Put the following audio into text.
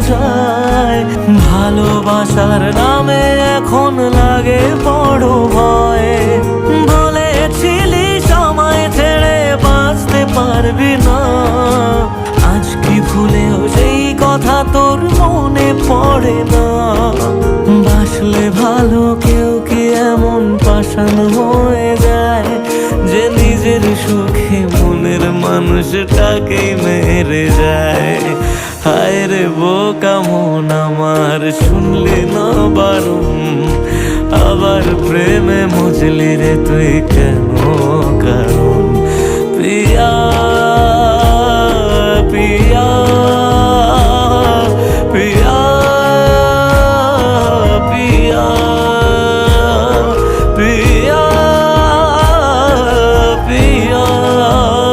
যায়। ভালোবাসার নামে এখন লাগে বড় ভয়। বলেছিলি সময় ছেড়ে বাঁচতে পারবি না, আজ কি ভুলেও সেই কথা তোর মনে পড়ে না? বাসলে ভালো কেউ কি এমন পাষাণ হয়ে যায় যে নিজের সুখে মনের মানুষটাকেই মেরে যায়? হায় রে বোকা মন আমার, শুনলি না বারণ, আবার প্রেমে মজলি রে তুই কেন কারণ? প্রিয়া